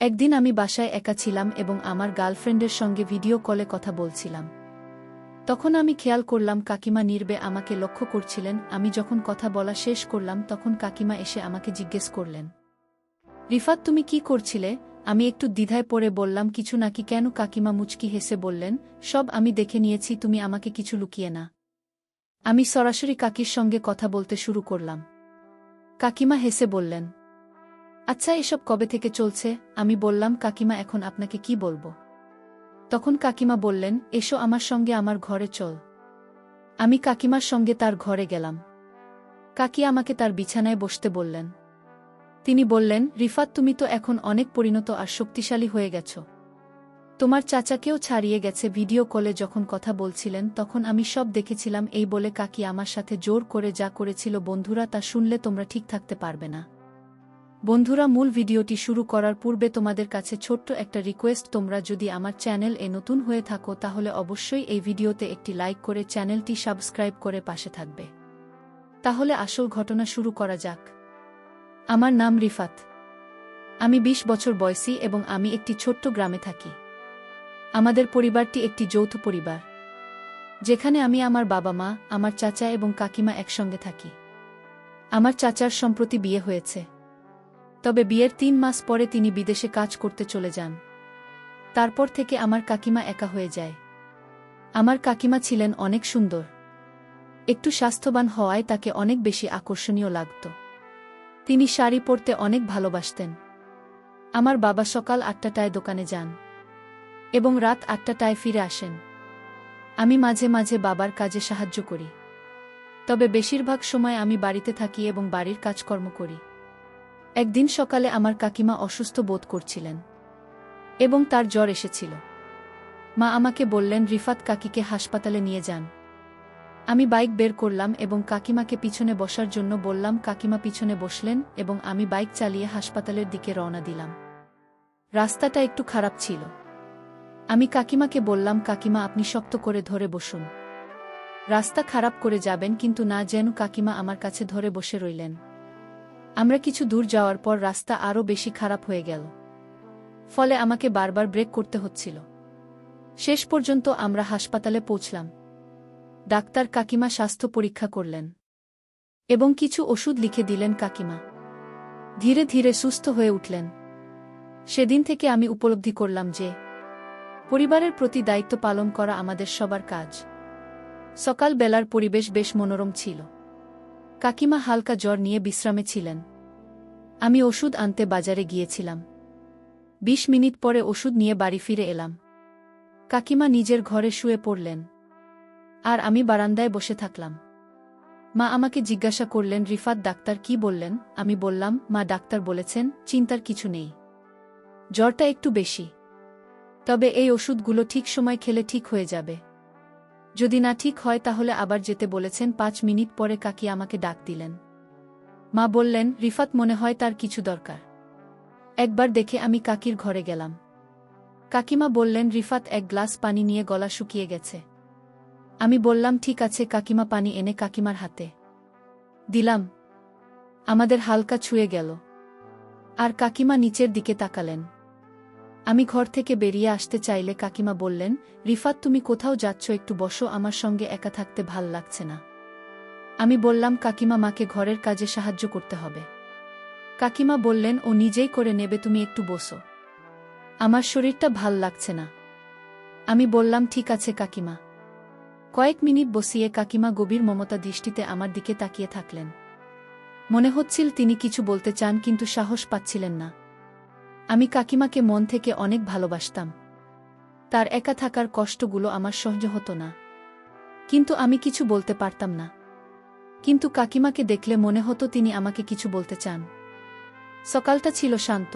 একদিন আমি বাসায় একা ছিলাম এবং আমার গার্লফ্রেন্ডের সঙ্গে ভিডিও কলে কথা বলছিলাম। তখন আমি খেয়াল করলাম কাকিমা নীরবে আমাকে লক্ষ্য করছিলেন। আমি যখন কথা বলা শেষ করলাম তখন কাকিমা এসে আমাকে জিজ্ঞেস করলেন, রিফাত তুমি কি করছিলে? আমি একটু দ্বিধায় পড়ে বললাম, কিছু নাকি। কেন? কাকিমা মুচকি হেসে বললেন, সব আমি দেখে নিয়েছি, তুমি আমাকে কিছু লুকিয়ে না। আমি সরাসরি কাকির সঙ্গে কথা বলতে শুরু করলাম। কাকিমা হেসে বললেন, আচ্ছা এসব কবে থেকে চলছে? আমি বললাম, কাকিমা এখন আপনাকে কি বলবো? তখন কাকিমা বললেন, এসো আমার সঙ্গে আমার ঘরে চল। আমি কাকিমার সঙ্গে তার ঘরে গেলাম। কাকি আমাকে তার বিছানায় বসতে বললেন। তিনি বললেন, রিফাত তুমি তো এখন অনেক পরিণত আর শক্তিশালী হয়ে গেছ। তোমার চাচাকেও ছাড়িয়ে গেছে। ভিডিও কলে যখন কথা বলছিলেন তখন আমি সব দেখেছিলাম। এই বলে কাকি আমার সাথে জোর করে যা করেছিল, বন্ধুরা তা শুনলে তোমরা ঠিক থাকতে পারবে না। বন্ধুরা, মূল ভিডিওটি শুরু করার পূর্বে তোমাদের কাছে ছোট্ট একটা রিকোয়েস্ট, তোমরা যদি আমার চ্যানেল এ নতুন হয়ে থাকো তাহলে অবশ্যই এই ভিডিওতে একটি লাইক করে চ্যানেলটি সাবস্ক্রাইব করে পাশে থাকবে। তাহলে আসল ঘটনা শুরু করা যাক। আমার নাম রিফাত। আমি 20 বছর বয়সী এবং আমি একটি ছোট্ট গ্রামে থাকি। আমাদের পরিবারটি একটি যৌথ পরিবার, যেখানে আমি, আমার বাবা মা, আমার চাচা এবং কাকিমা একসঙ্গে থাকি। আমার চাচার সম্প্রতি বিয়ে হয়েছে, তবে বিয়ের 3 মাস পরে তিনি বিদেশে কাজ করতে চলে যান। তারপর থেকে আমার কাকিমা একা হয়ে যায়। আমার কাকিমা ছিলেন অনেক সুন্দর। একটু স্বাস্থ্যবান হওয়ায় তাকে অনেক বেশি আকর্ষণীয় লাগত। তিনি শাড়ি পরতে অনেক ভালোবাসতেন। আমার বাবা সকাল 8টায় দোকানে যান এবং রাত 8টায় ফিরে আসেন। আমি মাঝে মাঝে বাবার কাজে সাহায্য করি, তবে বেশিরভাগ সময় আমি বাড়িতে থাকি এবং বাড়ির কাজকর্ম করি। একদিন সকালে আমার কাকিমা অসুস্থ বোধ করছিলেন এবং তার জ্বর এসেছিল। মা আমাকে বললেন, রিফাত কাকিকে হাসপাতালে নিয়ে যান। আমি বাইক বের করলাম এবং কাকিমাকে পিছনে বসার জন্য বললাম। কাকিমা পিছনে বসলেন এবং আমি বাইক চালিয়ে হাসপাতালের দিকে রওনা দিলাম। রাস্তাটা একটু খারাপ ছিল। আমি কাকিমাকে বললাম, কাকিমা আপনি শক্ত করে ধরে বসুন। রাস্তা খারাপ করে যাবেন কিন্তু না। যেন কাকিমা আমার কাছে ধরে বসে রইলেন। আমরা কিছু দূর যাওয়ার পর রাস্তা আরও বেশি খারাপ হয়ে গেল, ফলে আমাকে বারবার ব্রেক করতে হচ্ছিল। শেষ পর্যন্ত আমরা হাসপাতালে পৌঁছলাম। ডাক্তার কাকিমা স্বাস্থ্য পরীক্ষা করলেন এবং কিছু ওষুধ লিখে দিলেন। কাকিমা ধীরে ধীরে সুস্থ হয়ে উঠলেন। সেদিন থেকে আমি উপলব্ধি করলাম যে পরিবারের প্রতি দায়িত্ব পালন করা আমাদের সবার কাজ। সকাল বেলার পরিবেশ বেশ মনোরম ছিল। কাকিমা হালকা জ্বর নিয়ে বিশ্রামে ছিলেন। আমি ওষুধ আনতে বাজারে গিয়েছিলাম। 20 মিনিট পরে ওষুধ নিয়ে বাড়ি ফিরে এলাম। কাকিমা নিজের ঘরে শুয়ে পড়লেন আর আমি বারান্দায় বসে থাকলাম। মা আমাকে জিজ্ঞাসা করলেন, রিফাত ডাক্তার কি বললেন? আমি বললাম, মা ডাক্তার বলেছেন চিন্তার কিছু নেই, জ্বরটা একটু বেশি, তবে এই ওষুধগুলো ঠিক সময় খেলে ঠিক হয়ে যাবে। যদি না ঠিক হয় তাহলে আবার যেতে বলেছেন। 5 মিনিট পরে কাকি আমাকে ডাক দিলেন। মা বললেন, রিফাত মনে হয় তার কিছু দরকার, একবার দেখে। আমি কাকির ঘরে গেলাম। কাকিমা বললেন, রিফাত এক গ্লাস পানি নিয়ে, গলা শুকিয়ে গেছে। আমি বললাম, ঠিক আছে। কাকিমা পানি এনে কাকিমার হাতে দিলাম। আমাদের হালকা ছুঁয়ে গেল আর কাকিমা নিচের দিকে তাকালেন। আমি ঘর থেকে বেরিয়ে আসতে চাইলে কাকিমা বললেন, রিফাত তুমি কোথাও যাচ্ছ? একটু বসো, আমার সঙ্গে একা থাকতে ভাল লাগছে না। আমি বললাম, কাকিমা মাকে ঘরের কাজে সাহায্য করতে হবে। কাকিমা বললেন, ও নিজেই করে নেবে, তুমি একটু বসো, আমার শরীরটা ভাল লাগছে না। আমি বললাম, ঠিক আছে কাকিমা। কয়েক মিনিট বসিয়ে কাকিমা গভীর মমতা দৃষ্টিতে আমার দিকে তাকিয়ে থাকলেন। মনে হচ্ছিল তিনি কিছু বলতে চান কিন্তু সাহস পাচ্ছিলেন না। আমি কাকিমাকে মন থেকে অনেক ভালোবাসতাম। তার একা থাকার কষ্টগুলো আমার সহ্য হতো না, কিন্তু আমি কিছু বলতে পারতাম না। কিন্তু কাকিমাকে দেখলে মনে হতো তিনি আমাকে কিছু বলতে চান। সকালটা ছিল শান্ত।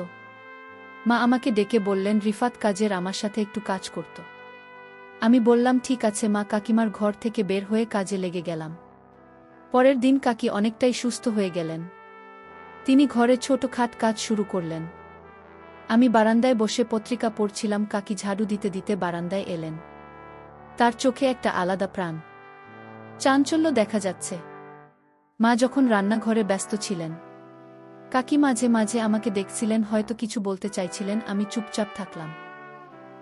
মা আমাকে ডেকে বললেন, রিফাত কাজের আমার সাথে একটু কাজ করত। আমি বললাম, ঠিক আছে মা। কাকিমার ঘর থেকে বের হয়ে কাজে লেগে গেলাম। পরের দিন কাকি অনেকটাই সুস্থ হয়ে গেলেন। তিনি ঘরে ছোটখাট কাজ শুরু করলেন। আমি বারান্দায় বসে পত্রিকা পড়ছিলাম। কাকি ঝাড়ু দিতে দিতে বারান্দায় এলেন। তার চোখে একটা আলাদা প্রাণ, চাঞ্চল্য দেখা যাচ্ছে। মা যখন রান্নাঘরে ব্যস্ত ছিলেন, কাকি মাঝে মাঝে আমাকে দেখছিলেন, হয়তো কিছু বলতে চাইছিলেন, আমি চুপচাপ থাকলাম।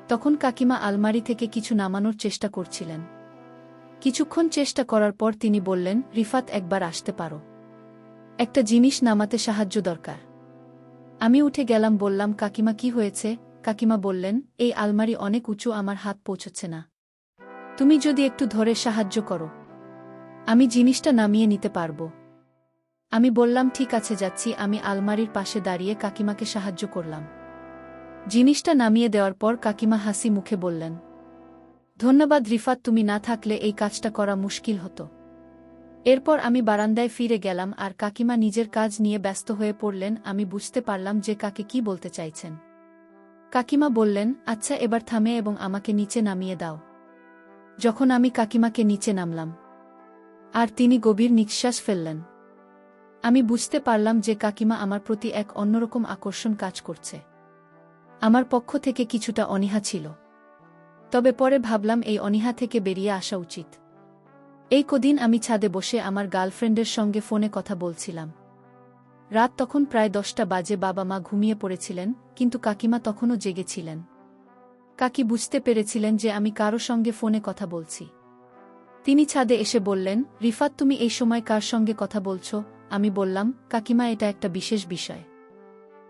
তখন কাকিমা আলমারি থেকে কিছু নামানোর চেষ্টা করছিলেন। কিছুক্ষণ চেষ্টা করার পর তিনি বললেন, রিফাত, একবার আসতে পারো? একটা জিনিস নামাতে সাহায্য দরকার। আমি উঠে গেলাম, বললাম, কাকিমা কি হয়েছে? কাকিমা বললেন, এই আলমারি অনেক উঁচু, আমার হাত পৌঁছচ্ছে না। তুমি যদি একটু ধরে সাহায্য করো, আমি জিনিসটা নামিয়ে নিতে পারব। আমি বললাম, ঠিক আছে, যাচ্ছি। আমি আলমারির পাশে দাঁড়িয়ে কাকিমাকে সাহায্য করলাম। জিনিসটা নামিয়ে দেওয়ার পর কাকিমা হাসি মুখে বললেন, ধন্যবাদ রিফাত, তুমি না থাকলে এই কাজটা করা মুশকিল হতো। এরপর আমি বারান্দায় ফিরে গেলাম আর কাকিমা নিজের কাজ নিয়ে ব্যস্ত হয়ে পড়লেন। আমি বুঝতে পারলাম যে কাকে কি বলতে চাইছেন। কাকিমা বললেন, আচ্ছা, এবার থামে এবং আমাকে নিচে নামিয়ে দাও। যখন আমি কাকিমাকে নিচে নামলাম আর তিনি গভীর নিঃশ্বাস ফেললেন, আমি বুঝতে পারলাম যে কাকিমা আমার প্রতি এক অন্যরকম আকর্ষণ কাজ করছে। আমার পক্ষ থেকে কিছুটা অনীহা ছিল, তবে পরে ভাবলাম এই অনীহা থেকে বেরিয়ে আসা উচিত। এই কদিন আমি ছাদে বসে আমার গার্লফ্রেন্ডের সঙ্গে ফোনে কথা বলছিলাম। রাত তখন প্রায় 10টা বাজে। বাবা মা ঘুমিয়ে পড়েছিলেন, কিন্তু কাকিমা তখনও জেগেছিলেন। কাকি বুঝতে পেরেছিলেন যে আমি কারো সঙ্গে ফোনে কথা বলছি। তিনি ছাদে এসে বললেন, রিফাত, তুমি এই সময় কার সঙ্গে কথা বলছো? আমি বললাম, কাকিমা, এটা একটা বিশেষ বিষয়।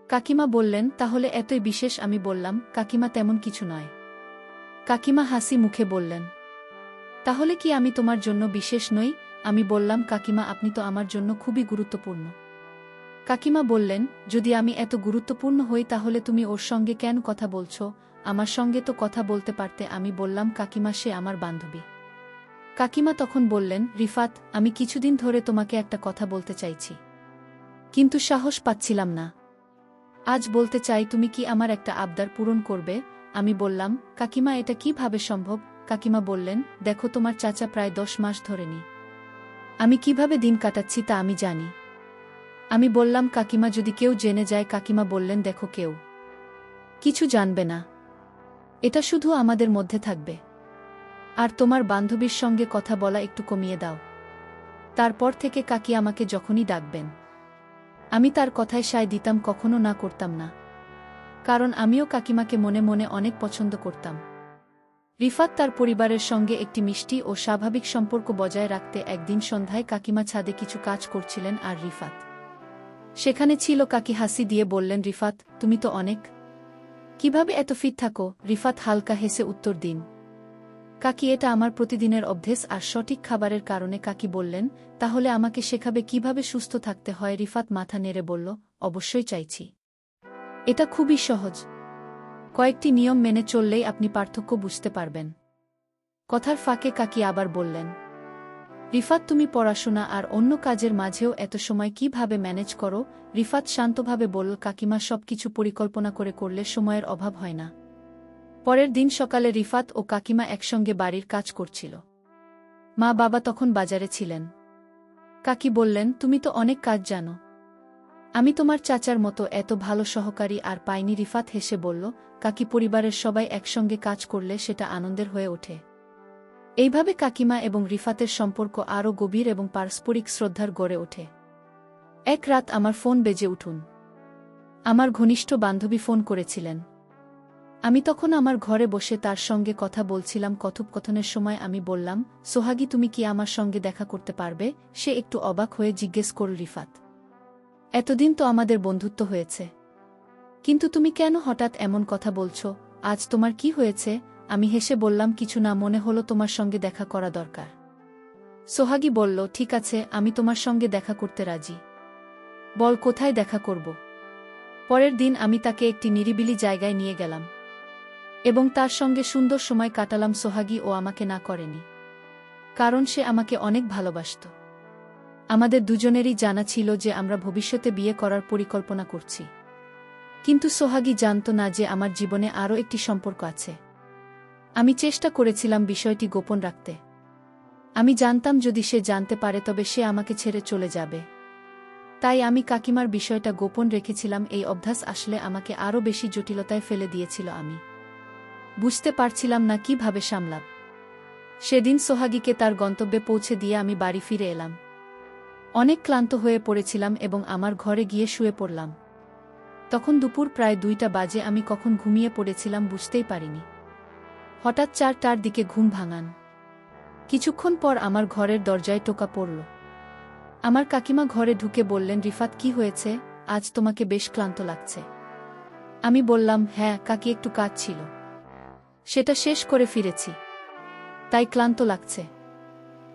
কাকিমা বললেন, তাহলে এতই বিশেষ? আমি বললাম, কাকিমা, তেমন কিছু নয়। কাকিমা হাসি মুখে বললেন, তাহলে কি আমি তোমার জন্য বিশেষ নই? আমি বললাম, কাকিমা, আপনি তো আমার জন্য খুবই গুরুত্বপূর্ণ। কাকিমা বললেন, যদি আমি এত গুরুত্বপূর্ণ হই তাহলে তুমি ওর সঙ্গে কেন কথা বলছো? আমার সঙ্গে তো কথা বলতে পারতে। আমি বললাম, কাকিমা, সে আমার বান্ধবী। কাকিমা তখন বললেন, রিফাত, আমি কিছুদিন ধরে তোমাকে একটা কথা বলতে চাইছি, কিন্তু সাহস পাচ্ছিলাম না। আজ বলতে চাই, তুমি কি আমার একটা আবদার পূরণ করবে? আমি বললাম, কাকিমা, এটা কিভাবে সম্ভব? কাকিমা বললেন, দেখো, তোমার চাচা প্রায় 10 মাস ধরে নেই। আমি কিভাবে দিন কাটাচ্ছি তা আমি জানি। আমি বললাম, কাকিমা, যদি কেউ জেনে যায়? কাকিমা বললেন, দেখো, কেউ কিছু জানবে না। এটা শুধু আমাদের মধ্যে থাকবে। আর তোমার বান্ধবীর সঙ্গে কথা বলা একটু কমিয়ে দাও। তারপর থেকে কাকি আমাকে যখনই ডাকবেন আমি তার কথায় সায় দিতাম, কখনো না করতাম না। কারণ আমিও কাকিমাকে মনে মনে অনেক পছন্দ করতাম। রিফাত তার পরিবারের সঙ্গে একটি মিষ্টি ও স্বাভাবিক সম্পর্ক বজায় রাখতে একদিন সন্ধ্যায় কাকিমা ছাদে কিছু কাজ করছিলেন আর রিফাত সেখানে ছিল। কাকি হাসি দিয়ে বললেন, রিফাত, তুমি তো অনেক, কিভাবে এত ফিট থাকো? রিফাত হালকা হেসে উত্তর দিন, কাকি, এটা আমার প্রতিদিনের অভ্যেস আর সঠিক খাবারের কারণে। কাকি বললেন, তাহলে আমাকে শেখাবে কিভাবে সুস্থ থাকতে হয়? রিফাত মাথা নেড়ে বলল, অবশ্যই চাইছি। এটা খুবই সহজ, কয়েকটি নিয়ম মেনে চললেই আপনি পার্থক্য বুঝতে পারবেন। কথার ফাঁকে কাকি আবার বললেন, রিফাত, তুমি পড়াশোনা আর অন্য কাজের মাঝেও এত সময় কিভাবে ম্যানেজ করো? রিফাত শান্তভাবে বলল, কাকিমা, সবকিছু পরিকল্পনা করে করলে সময়ের অভাব হয় না। পরের দিন সকালে রিফাত ও কাকিমা একসঙ্গে বাড়ির কাজ করছিল। মা বাবা তখন বাজারে ছিলেন। কাকি বললেন, তুমি তো অনেক কাজ জানো, আমি তোমার চাচার মতো এত ভালো সহকারী আর পাইনি। রিফাত হেসে বলল, কাকি, পরিবারের সবাই একসঙ্গে কাজ করলে সেটা আনন্দের হয়ে ওঠে। এইভাবে কাকিমা এবং রিফাতের সম্পর্ক আরও গভীর এবং পারস্পরিক শ্রদ্ধার গড়ে ওঠে। এক রাত আমার ফোন বেজে উঠুন। আমার ঘনিষ্ঠ বান্ধবী ফোন করেছিলেন। আমি তখন আমার ঘরে বসে তার সঙ্গে কথা বলছিলাম। কথোপকথনের সময় আমি বললাম, সোহাগী, তুমি কি আমার সঙ্গে দেখা করতে পারবে? সে একটু অবাক হয়ে জিজ্ঞেস করল, রিফাত, এতদিন তো আমাদের বন্ধুত্ব হয়েছে, কিন্তু তুমি কেন হঠাৎ এমন কথা বলছো? আজ তোমার কি হয়েছে? আমি হেসে বললাম, কিছু না, মনে হলো তোমার সঙ্গে দেখা করা দরকার। সোহাগী বলল, ঠিক আছে, আমি তোমার সঙ্গে দেখা করতে রাজি। বল, কোথায় দেখা করব? পরের দিন আমি তাকে একটি নিরিবিলি জায়গায় নিয়ে গেলাম এবং তার সঙ্গে সুন্দর সময় কাটালাম। সোহাগী ও আমাকে না করেনি, কারণ সে আমাকে অনেক ভালোবাসত। আমাদের দুজনেরই জানা ছিল যে আমরা ভবিষ্যতে বিয়ে করার পরিকল্পনা করছি, কিন্তু সোহাগী জানত না যে আমার জীবনে আরও একটি সম্পর্ক আছে। আমি চেষ্টা করেছিলাম বিষয়টি গোপন রাখতে। আমি জানতাম যদি সে জানতে পারে তবে সে আমাকে ছেড়ে চলে যাবে। তাই আমি কাকিমার বিষয়টা গোপন রেখেছিলাম। এই অভ্যাস আসলে আমাকে আরও বেশি জটিলতায় ফেলে দিয়েছিল। আমি বুঝতে পারছিলাম না কিভাবে সামলাব। সেদিন সোহাগীকে তার গন্তব্যে পৌঁছে দিয়ে আমি বাড়ি ফিরে এলাম। অনেক ক্লান্ত হয়ে পড়েছিলাম এবং আমার ঘরে গিয়ে শুয়ে পড়লাম। তখন দুপুর প্রায় 2টা বাজে। আমি কখন ঘুমিয়ে পড়েছিলাম বুঝতেই পারিনি। হঠাৎ 4টার দিকে ঘুম ভাঙান। কিছুক্ষণ পর আমার ঘরের দরজায় টোকা পড়ল। আমার কাকিমা ঘরে ঢুকে বললেন, রিফাত, কি হয়েছে? আজ তোমাকে বেশ ক্লান্ত লাগছে। আমি বললাম, হ্যাঁ কাকি, একটু কাজ ছিল, সেটা শেষ করে ফিরেছি, তাই ক্লান্ত লাগছে।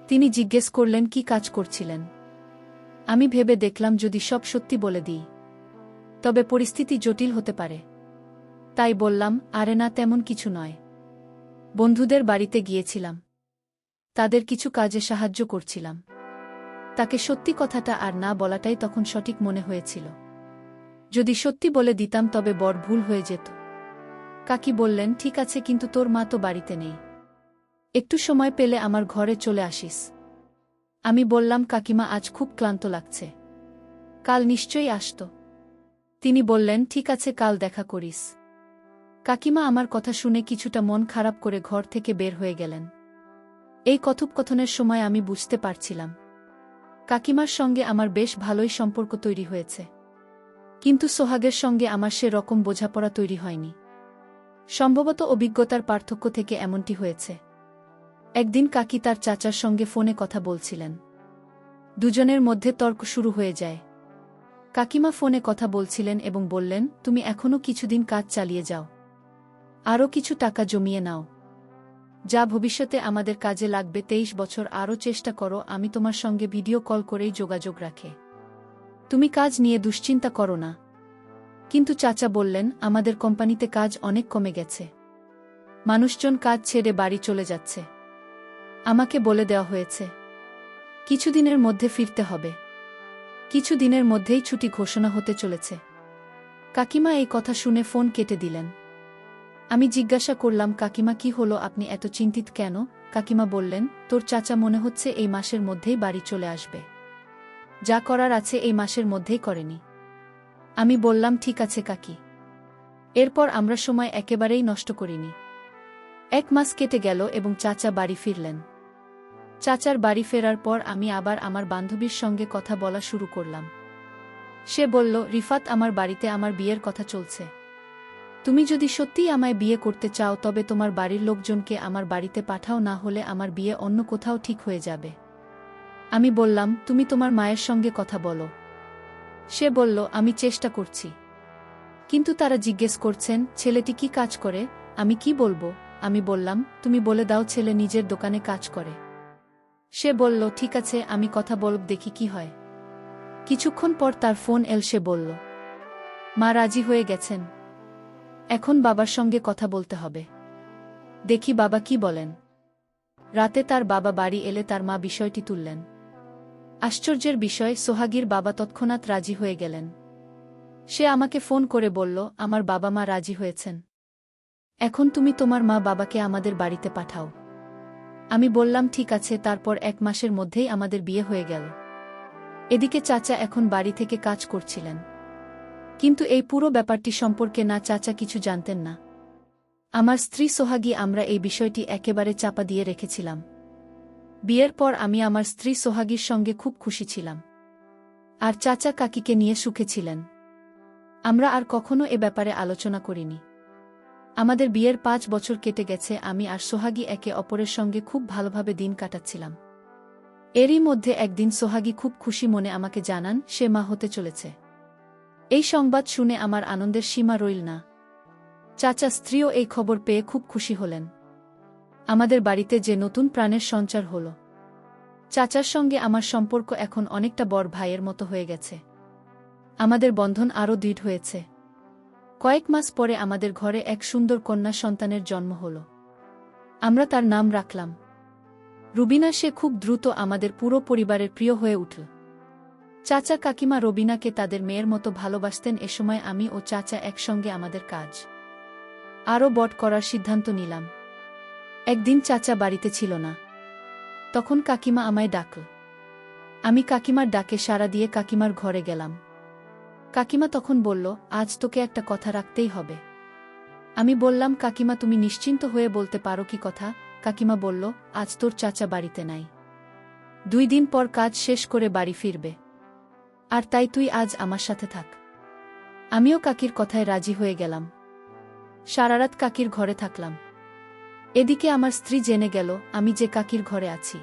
তিনি জিজ্ঞেস করলেন, কি কাজ করছিলেন? আমি ভেবে দেখলাম যদি সব সত্যি বলে দিই তবে পরিস্থিতি জটিল হতে পারে। তাই বললাম, আরে না, তেমন কিছু নয়। বন্ধুদের বাড়িতে গিয়েছিলাম, তাদের কিছু কাজে সাহায্য করছিলাম। তাকে সত্যি কথাটা আর না বলাটাই তখন সঠিক মনে হয়েছিল। যদি সত্যি বলে দিতাম তবে বড় ভুল হয়ে যেত। কাকি বললেন, ঠিক আছে, কিন্তু তোর মা তো বাড়িতে নেই, একটু সময় পেলে আমার ঘরে চলে আসিস। আমি বললাম, কাকিমা, আজ খুব ক্লান্ত লাগছে, কাল নিশ্চয়ই আসতো। তিনি বললেন, ঠিক আছে, কাল দেখা করিস। কাকিমা আমার কথা শুনে কিছুটা মন খারাপ করে ঘর থেকে বের হয়ে গেলেন। এই কথোপকথনের সময় আমি বুঝতে পারছিলাম কাকিমার সঙ্গে আমার বেশ ভালোই সম্পর্ক তৈরি হয়েছে, কিন্তু সোহাগের সঙ্গে আমার সে রকম বোঝাপড়া তৈরি হয়নি। সম্ভবত অভিজ্ঞতার পার্থক্য থেকে এমনটি হয়েছে। একদিন কাকি তার চাচার সঙ্গে ফোনে কথা বলছিলেন। দুজনের মধ্যে তর্ক শুরু হয়ে যায়। কাকিমা ফোনে কথা বলছিলেন এবং বললেন, তুমি এখনও কিছুদিন কাজ চালিয়ে যাও, আরও কিছু টাকা জমিয়ে নাও, যা ভবিষ্যতে আমাদের কাজে লাগবে। 23 বছর আরও চেষ্টা করো, আমি তোমার সঙ্গে ভিডিও কল করেই যোগাযোগ রাখে। তুমি কাজ নিয়ে দুশ্চিন্তা করো না। কিন্তু চাচা বললেন, আমাদের কোম্পানিতে কাজ অনেক কমে গেছে, মানুষজন কাজ ছেড়ে বাড়ি চলে যাচ্ছে। আমাকে বলে দেওয়া হয়েছে কিছুদিনের মধ্যে ফিরতে হবে, কিছুদিনের মধ্যেই ছুটি ঘোষণা হতে চলেছে। কাকিমা এই কথা শুনে ফোন কেটে দিলেন। আমি জিজ্ঞাসা করলাম, কাকিমা, কি হলো, আপনি এত চিন্তিত কেন? কাকিমা বললেন, তোর চাচা মনে হচ্ছে এই মাসের মধ্যেই বাড়ি চলে আসবে, যা করার আছে এই মাসের মধ্যেই করেনি। আমি বললাম, ঠিক আছে কাকি। এরপর আমরা সময় একেবারেই নষ্ট করিনি। 1 মাস কেটে গেল এবং চাচা বাড়ি ফিরলেন। চাচার বাড়ি ফেরার পর আমি আবার আমার বান্ধবীর সঙ্গে কথা বলা শুরু করলাম। সে বলল, রিফাত, আমার বাড়িতে আমার বিয়ের কথা চলছে। তুমি যদি সত্যিই আমায় বিয়ে করতে চাও তবে তোমার বাড়ির লোকজনকে আমার বাড়িতে পাঠাও, না হলে আমার বিয়ে অন্য কোথাও ঠিক হয়ে যাবে। আমি বললাম, তুমি তোমার মায়ের সঙ্গে কথা বলো। সে বলল, আমি চেষ্টা করছি, কিন্তু তারা জিজ্ঞেস করছেন ছেলেটি কি কাজ করে। আমি কি বলবো? আমি বললাম, তুমি বলে দাও ছেলে নিজের দোকানে কাজ করে। সে বলল, ঠিক আছে, আমি কথা বলব, দেখি কি হয়। কিছুক্ষণ পর তার ফোন এল। সে বলল, মা রাজি হয়ে গেছেন, এখন বাবার সঙ্গে কথা বলতে হবে, দেখি বাবা কি বলেন। রাতে তার বাবা বাড়ি এলে তার মা বিষয়টি তুললেন। আশ্চর্যের বিষয়, সোহাগীর বাবা তৎক্ষণাৎ রাজি হয়ে গেলেন। সে আমাকে ফোন করে বলল, আমার বাবা মা রাজি হয়েছেন, এখন তুমি তোমার মা বাবাকে আমাদের বাড়িতে পাঠাও। আমি বললাম, ঠিক আছে। তারপর 1 মাসের মধ্যেই আমাদের বিয়ে হয়ে গেল। এদিকে চাচা এখন বাড়ি থেকে কাজ করছিলেন, কিন্তু এই পুরো ব্যাপারটি সম্পর্কে না চাচা কিছু জানতেন না। আমার স্ত্রী সোহাগী, আমরা এই বিষয়টি একেবারে চাপা দিয়ে রেখেছিলাম। বিয়ের পর আমি আমার স্ত্রী সোহাগীর সঙ্গে খুব খুশি ছিলাম, আর চাচা কাকিকে নিয়ে সুখে ছিলেন। আমরা আর কখনো এ ব্যাপারে আলোচনা করিনি। আমাদের বিয়ের 5 বছর কেটে গেছে, আমি আর সোহাগী একে অপরের সঙ্গে খুব ভালোভাবে দিন কাটাচ্ছিলাম। এরই মধ্যে একদিন সোহাগী খুব খুশি মনে আমাকে জানান সে মা হতে চলেছে। এই সংবাদ শুনে আমার আনন্দের সীমা রইল না। চাচা স্ত্রীও এই খবর পেয়ে খুব খুশি হলেন। আমাদের বাড়িতে যে নতুন প্রাণের সঞ্চার হল। চাচার সঙ্গে আমার সম্পর্ক এখন অনেকটা বড় ভাইয়ের মতো হয়ে গেছে। আমাদের বন্ধন আরও দৃঢ় হয়েছে। কয়েক মাস পরে আমাদের ঘরে এক সুন্দর কন্যা সন্তানের জন্ম হল। আমরা তার নাম রাখলাম রুবিনা। সে খুব দ্রুত আমাদের পুরো পরিবারের প্রিয় হয়ে উঠল। চাচা কাকিমা রবিনাকে তাদের মেয়ের মতো ভালোবাসতেন। এ সময় আমি ও চাচা একসঙ্গে আমাদের কাজ আরও বড় করার সিদ্ধান্ত নিলাম। একদিন চাচা বাড়িতে ছিল না, তখন কাকিমা আমায় ডাকল। আমি কাকিমার ডাকে সাড়া দিয়ে কাকিমার ঘরে গেলাম। কাকিমা তখন বলল, আজ তোকে একটা কথা রাখতেই হবে। আমি বললাম, কাকিমা, তুমি নিশ্চিন্ত হয়ে বলতে পারো কি কথা? কাকিমা বলল, আজ তোর চাচা বাড়িতে নাই, 2 দিন পর কাজ শেষ করে বাড়ি ফিরবে। আর তাই তুই আজ আমার সাথে থাক। আমিও কাকির কথায় রাজি হয়ে গেলাম। সারারাত কাকির ঘরে থাকলাম। এদিকে আমার স্ত্রী জেনে গেল আমি যে কাকির ঘরে আছি।